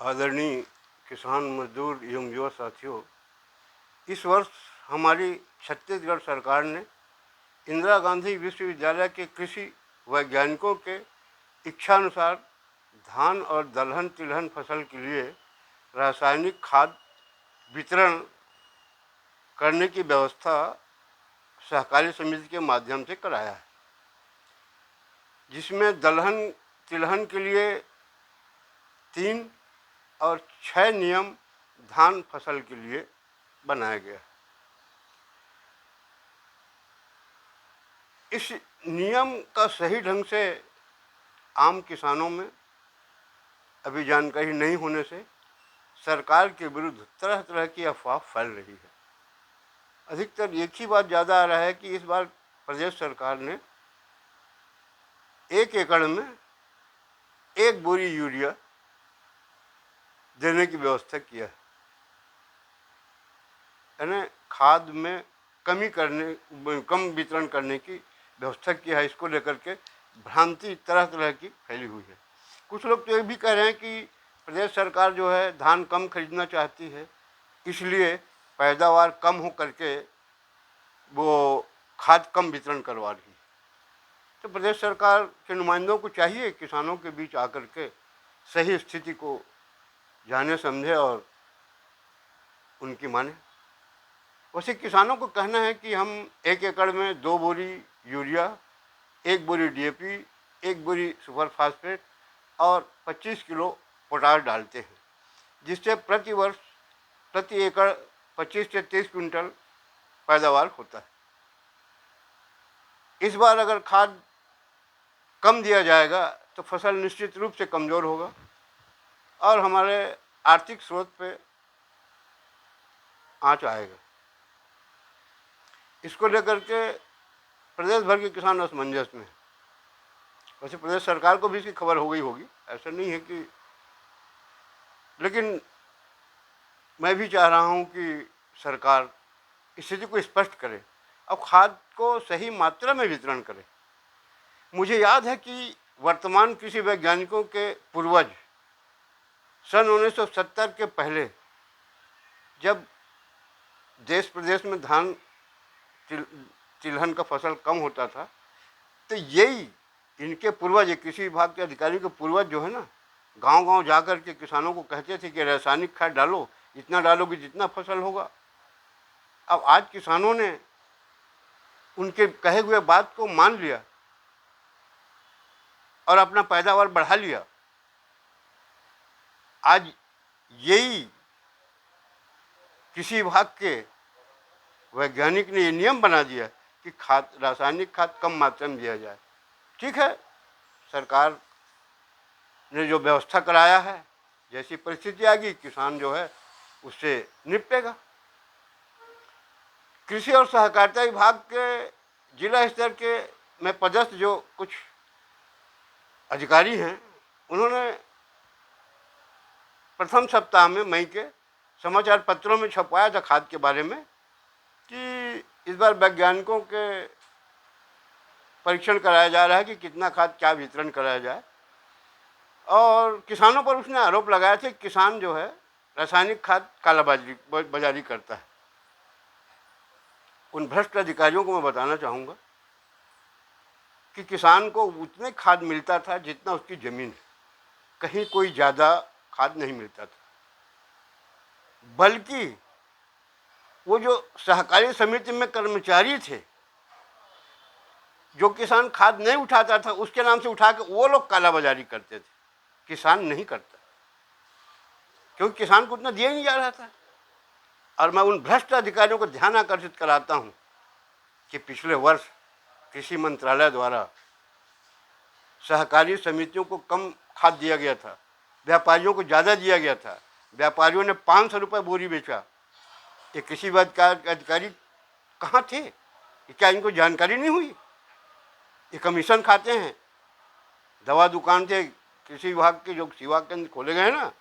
आदरणीय किसान मजदूर एवं युवा साथियों, इस वर्ष हमारी छत्तीसगढ़ सरकार ने इंदिरा गांधी विश्वविद्यालय के कृषि वैज्ञानिकों के इच्छानुसार धान और दलहन तिलहन फसल के लिए रासायनिक खाद वितरण करने की व्यवस्था सहकारी समिति के माध्यम से कराया है, जिसमें दलहन तिलहन के लिए 3 और 6 नियम धान फसल के लिए बनाया गया। इस नियम का सही ढंग से आम किसानों में अभी जानकारी नहीं होने से सरकार के विरुद्ध तरह तरह की अफवाह फैल रही है। अधिकतर एक ही बात ज़्यादा आ रहा है कि इस बार प्रदेश सरकार ने 1 एकड़ में 1 बोरी यूरिया देने की व्यवस्था किया है, यानी खाद में कम वितरण करने की व्यवस्था की है। इसको लेकर के भ्रांति तरह तरह की फैली हुई है। कुछ लोग तो ये भी कह रहे हैं कि प्रदेश सरकार जो है धान कम खरीदना चाहती है, इसलिए पैदावार कम हो करके वो खाद कम वितरण करवा रही है। तो प्रदेश सरकार के नुमाइंदों को चाहिए किसानों के बीच आकर के सही स्थिति को जाने समझे और उनकी माने। वैसे किसानों को कहना है कि हम 1 एकड़ में 2 बोरी यूरिया, 1 बोरी DAP, 1 बोरी सुपर फास्फेट और 25 किलो पोटाश डालते हैं, जिससे प्रति वर्ष प्रति एकड़ 25 से 30 क्विंटल पैदावार होता है। इस बार अगर खाद कम दिया जाएगा तो फसल निश्चित रूप से कमज़ोर होगा और हमारे आर्थिक स्रोत पे आंच आएगा। इसको लेकर के प्रदेश भर के किसान असमंजस में। वैसे प्रदेश सरकार को भी इसकी खबर हो गई होगी, ऐसा नहीं है कि, लेकिन मैं भी चाह रहा हूँ कि सरकार स्थिति को स्पष्ट करे और खाद को सही मात्रा में वितरण करे। मुझे याद है कि वर्तमान कृषि वैज्ञानिकों के पूर्वज सन 1970 के पहले जब देश प्रदेश में धान तिलहन का फसल कम होता था, तो यही इनके पूर्वज, कृषि विभाग के अधिकारियों के पूर्वज जो है ना, गांव-गांव जाकर के किसानों को कहते थे कि रासायनिक खाद डालो, इतना डालोगे जितना फसल होगा। अब आज किसानों ने उनके कहे हुए बात को मान लिया और अपना पैदावार बढ़ा लिया। आज यही कृषि विभाग के वैज्ञानिक ने ये नियम बना दिया कि रासायनिक खाद कम मात्रा में दिया जाए। ठीक है, सरकार ने जो व्यवस्था कराया है, जैसी परिस्थिति आएगी किसान जो है उससे निपटेगा। कृषि और सहकारिता विभाग के जिला स्तर के में पदस्थ जो कुछ अधिकारी हैं, उन्होंने प्रथम सप्ताह में मई के समाचार पत्रों में छपवाया था खाद के बारे में कि इस बार वैज्ञानिकों के परीक्षण कराया जा रहा है कि कितना खाद क्या वितरण कराया जाए। और किसानों पर उसने आरोप लगाया था कि किसान जो है रासायनिक खाद कालाबाजारी करता है। उन भ्रष्ट अधिकारियों को मैं बताना चाहूँगा कि किसान को उतने खाद मिलता था जितना उसकी ज़मीन है, कहीं कोई ज़्यादा खाद नहीं मिलता था। बल्कि वो जो सहकारी समिति में कर्मचारी थे, जो किसान खाद नहीं उठाता था उसके नाम से उठा के वो लोग कालाबाजारी करते थे। किसान नहीं करता, क्योंकि किसान को उतना दिया ही नहीं जा रहा था। और मैं उन भ्रष्ट अधिकारियों को ध्यान आकर्षित कराता हूँ कि पिछले वर्ष कृषि मंत्रालय द्वारा सहकारी समितियों को कम खाद दिया गया था, व्यापारियों को ज़्यादा दिया गया था। व्यापारियों ने 500 रुपये बोरी बेचा। ये कृषि विभाग के अधिकारी कहाँ थे? क्या इनको जानकारी नहीं हुई? ये कमीशन खाते हैं। दवा दुकान थे कृषि विभाग के जो सेवा केंद्र खोले गए ना,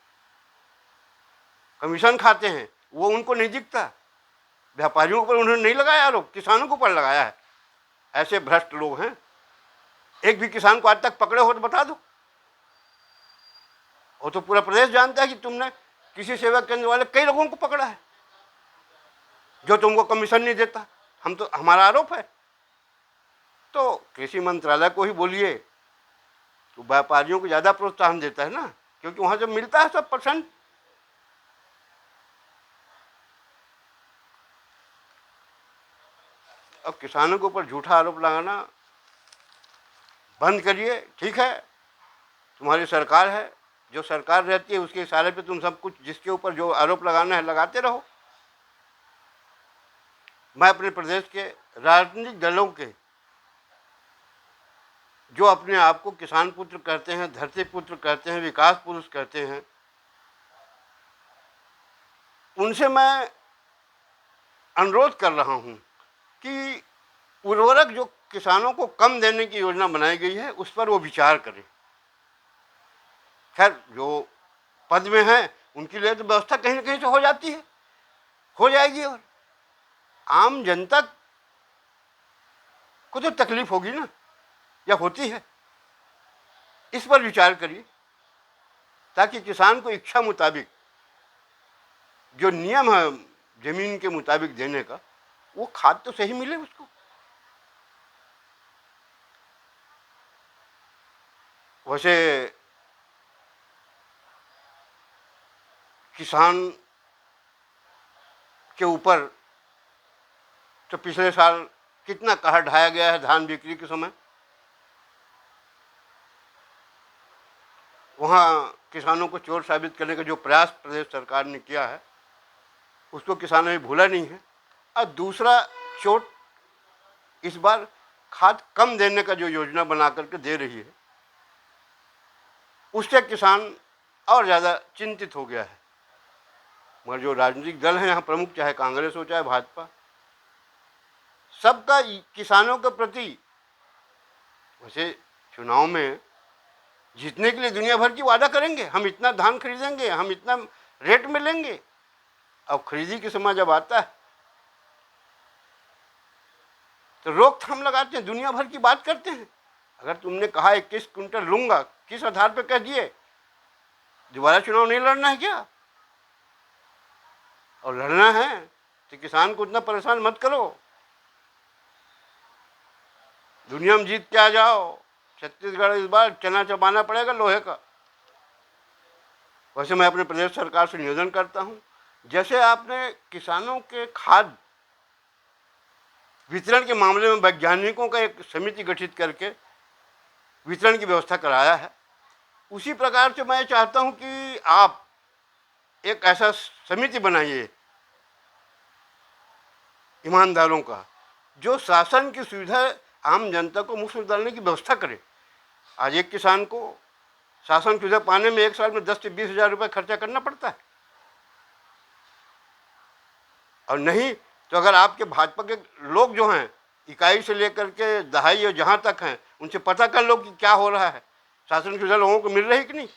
कमीशन खाते हैं, वो उनको नहीं दिखता। व्यापारियों पर उन्होंने नहीं लगाया आरोप, किसानों के ऊपर लगाया है। ऐसे भ्रष्ट लोग हैं। एक भी किसान को आज तक पकड़े हो तो बता दो। वो तो पूरा प्रदेश जानता है कि तुमने किसी सेवा केंद्र वाले कई लोगों को पकड़ा है जो तुमको कमीशन नहीं देता। हम तो, हमारा आरोप है। तो कृषि मंत्रालय को ही बोलिए, तो व्यापारियों को ज़्यादा प्रोत्साहन देता है ना, क्योंकि वहाँ से मिलता है 100%। अब किसानों के ऊपर झूठा आरोप लगाना बंद करिए। ठीक है, तुम्हारी सरकार है, जो सरकार रहती है उसके इशारे पे तुम सब कुछ, जिसके ऊपर जो आरोप लगाना है लगाते रहो। मैं अपने प्रदेश के राजनीतिक दलों के, जो अपने आप को किसान पुत्र कहते हैं, धरती पुत्र कहते हैं, विकास पुरुष कहते हैं, उनसे मैं अनुरोध कर रहा हूं कि उर्वरक जो किसानों को कम देने की योजना बनाई गई है उस पर वो विचार करें। खैर, जो पद में है उनके लिए तो व्यवस्था कहीं ना कहीं से हो जाती है, हो जाएगी, और आम जनता को तो तकलीफ होगी ना, या होती है। इस पर विचार करिए ताकि किसान को इच्छा मुताबिक जो नियम है जमीन के मुताबिक देने का, वो खाद तो सही मिले उसको। वैसे किसान के ऊपर तो पिछले साल कितना कहर ढाया गया है धान बिक्री के समय। वहाँ किसानों को चोर साबित करने का जो प्रयास प्रदेश सरकार ने किया है उसको किसानों ने भूला नहीं है। और दूसरा चोट इस बार खाद कम देने का जो योजना बना करके दे रही है, उससे किसान और ज़्यादा चिंतित हो गया है। मगर जो राजनीतिक दल हैं यहाँ प्रमुख, चाहे कांग्रेस हो चाहे भाजपा, सबका किसानों के प्रति, वैसे चुनाव में जीतने के लिए दुनिया भर की वादा करेंगे, हम इतना धान खरीदेंगे, हम इतना रेट में लेंगे। अब खरीदी के समय जब आता है तो रोकथाम लगाते हैं, दुनिया भर की बात करते हैं। अगर तुमने कहा 21 क्विंटल लूंगा, किस आधार पे कह दिए? दोबारा चुनाव नहीं लड़ना है क्या? और लड़ना है तो किसान को उतना परेशान मत करो, दुनिया में जीत के आ जाओ। छत्तीसगढ़ इस बार चना चबाना पड़ेगा लोहे का। वैसे मैं अपने प्रदेश सरकार से निवेदन करता हूं, जैसे आपने किसानों के खाद वितरण के मामले में वैज्ञानिकों का एक समिति गठित करके वितरण की व्यवस्था कराया है, उसी प्रकार से मैं चाहता हूं कि आप एक ऐसा समिति बनाइए ईमानदारों का, जो शासन की सुविधा आम जनता को मुफ्त में डालने की व्यवस्था करे। आज एक किसान को शासन सुविधा पाने में एक साल में 10 से 20 हज़ार रुपये खर्चा करना पड़ता है। और नहीं तो अगर आपके भाजपा के लोग जो हैं, इकाई से लेकर के दहाई और जहाँ तक हैं, उनसे पता कर लो कि क्या हो रहा है, शासन सुविधा लोगों को मिल रही कि नहीं,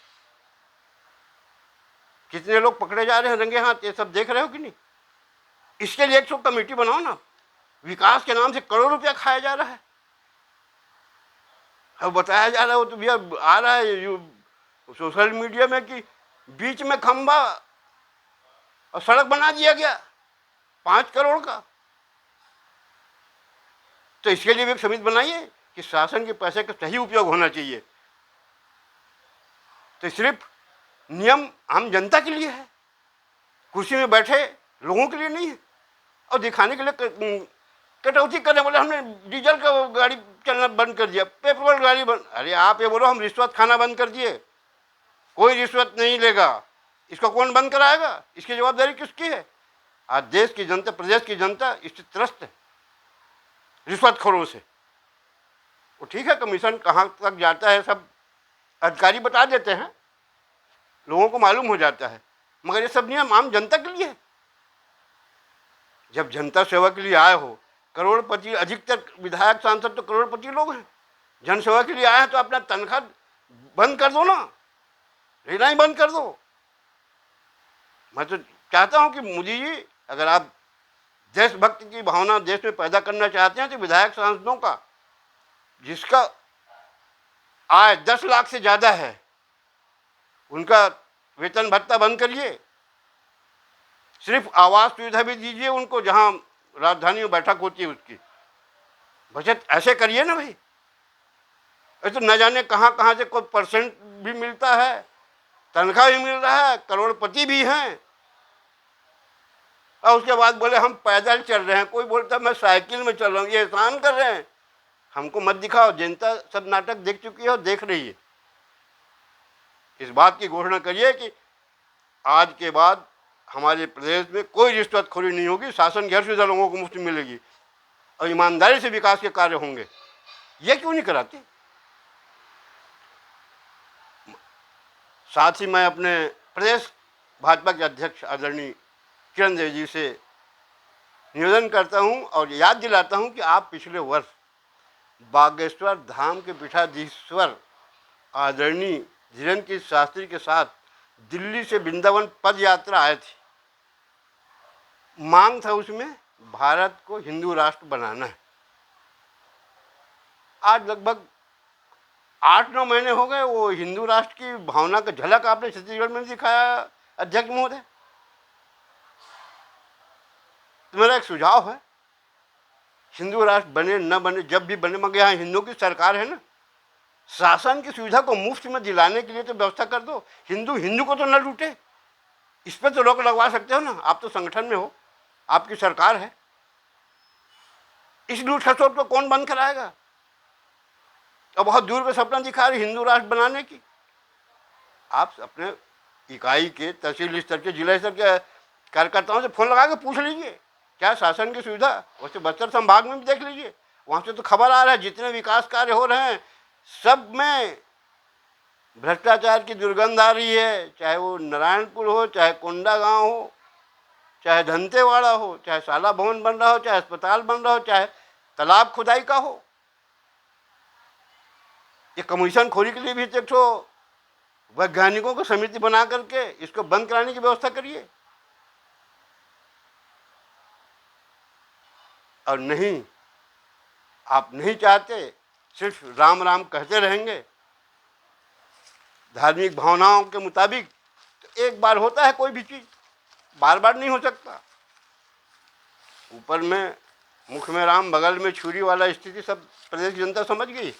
कितने लोग पकड़े जा रहे हैं रंगे हाथ, ये सब देख रहे हो कि नहीं? इसके लिए एक तो कमेटी बनाओ ना। विकास के नाम से करोड़ रुपया खाया जा रहा है। अब बताया जा रहा है, वो तो भैया आ रहा है सोशल मीडिया में कि बीच में खंबा और सड़क बना दिया गया 5 करोड़ का। तो इसके लिए भी एक समिति बनाइए कि शासन के पैसे का सही उपयोग होना चाहिए। तो सिर्फ नियम आम जनता के लिए है, कुर्सी में बैठे लोगों के लिए नहीं है। और दिखाने के लिए कटौती करने बोले हमने डीजल का गाड़ी चलना बंद कर दिया, पेट्रोल गाड़ी बंद। अरे आप ये बोलो हम रिश्वत खाना बंद कर दिए, कोई रिश्वत नहीं लेगा। इसको कौन बंद कराएगा? इसकी जवाबदारी किसकी है? आज देश की जनता, प्रदेश की जनता इससे त्रस्त है रिश्वतखोरों से। वो ठीक है, कमीशन कहाँ तक जाता है सब अधिकारी बता देते हैं, लोगों को मालूम हो जाता है, मगर ये सब नियम आम जनता के लिए है। जब जनता सेवा के लिए आए हो, करोड़पति, अधिकतर विधायक सांसद तो करोड़पति लोग हैं, जनसेवा के लिए आए हैं, तो अपना तनख्वाह बंद कर दो ना, लेना ही बंद कर दो। मैं तो चाहता हूं कि मोदी जी, अगर आप देशभक्ति की भावना देश में पैदा करना चाहते हैं तो विधायक सांसदों का जिसका आय 10 लाख से ज़्यादा है, उनका वेतन भत्ता बंद करिए, सिर्फ आवास सुविधा भी दीजिए उनको, जहाँ राजधानी में बैठक होती है उसकी। बचत ऐसे करिए ना भाई। ऐसे न जाने कहाँ कहाँ से कोई परसेंट भी मिलता है, तनख्वाह भी मिल रहा है, करोड़पति भी हैं, और उसके बाद बोले हम पैदल चल रहे हैं। कोई बोलता मैं साइकिल में चल रहा हूँ, ये एहसान कर रहे हैं। हमको मत दिखाओ, जनता सब नाटक देख चुकी है और देख रही है। इस बात की घोषणा करिए कि आज के बाद हमारे प्रदेश में कोई रिश्वतखोरी नहीं होगी, शासन की हर सुविधा लोगों को मुफ्त मिलेगी और ईमानदारी से विकास के कार्य होंगे। ये क्यों नहीं कराती? साथ ही मैं अपने प्रदेश भाजपा के अध्यक्ष आदरणीय किरण देव जी से निवेदन करता हूं और याद दिलाता हूं कि आप पिछले वर्ष बागेश्वर धाम के पीठाधीश्वर आदरणीय धीरेन्द्र की शास्त्री के साथ दिल्ली से वृंदावन पद यात्रा आए थे। मांग था उसमें भारत को हिंदू राष्ट्र बनाना है। आज लगभग 8-9 महीने हो गए, वो हिंदू राष्ट्र की भावना का झलक आपने छत्तीसगढ़ में दिखाया अध्यक्ष महोदय। तो मेरा एक सुझाव है, हिंदू राष्ट्र बने न बने, जब भी बने, मगर यहाँ हिंदुओं की सरकार है ना, शासन की सुविधा को मुफ्त में दिलाने के लिए तो व्यवस्था कर दो। हिंदू को तो न लूटे, इस पर तो रोक लगवा सकते हो ना। आप तो संगठन में हो, आपकी सरकार है, इस लूट खसोट को कौन बंद कराएगा? और बहुत दूर का सपना दिखा रहे हिंदू राष्ट्र बनाने की। आप अपने इकाई के तहसील स्तर के, जिला स्तर के कार्यकर्ताओं से फोन लगा के पूछ लीजिए क्या शासन की सुविधा। वैसे बस्तर संभाग में भी देख लीजिए, वहाँ से तो खबर आ रहा है जितने विकास कार्य हो रहे हैं सब में भ्रष्टाचार की दुर्गंध आ रही है। चाहे वो नारायणपुर हो, चाहे कोंडा गांव हो, चाहे धंतेवाड़ा हो, चाहे शाला भवन बन रहा हो, चाहे अस्पताल बन रहा हो, चाहे तालाब खुदाई का हो। ये कमीशन खोरी के लिए भी एक ठो वैज्ञानिकों को समिति बना करके इसको बंद कराने की व्यवस्था करिए। और नहीं, आप नहीं चाहते, सिर्फ राम राम कहते रहेंगे धार्मिक भावनाओं के मुताबिक, तो एक बार होता है कोई भी चीज, बार बार नहीं हो सकता। ऊपर में मुख में राम बगल में छुरी वाला स्थिति सब प्रदेश की जनता समझ गई।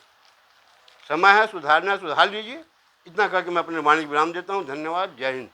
समय है सुधारना, सुधार लीजिए। इतना करके मैं अपने वाणी विराम देता हूँ। धन्यवाद। जय हिंद।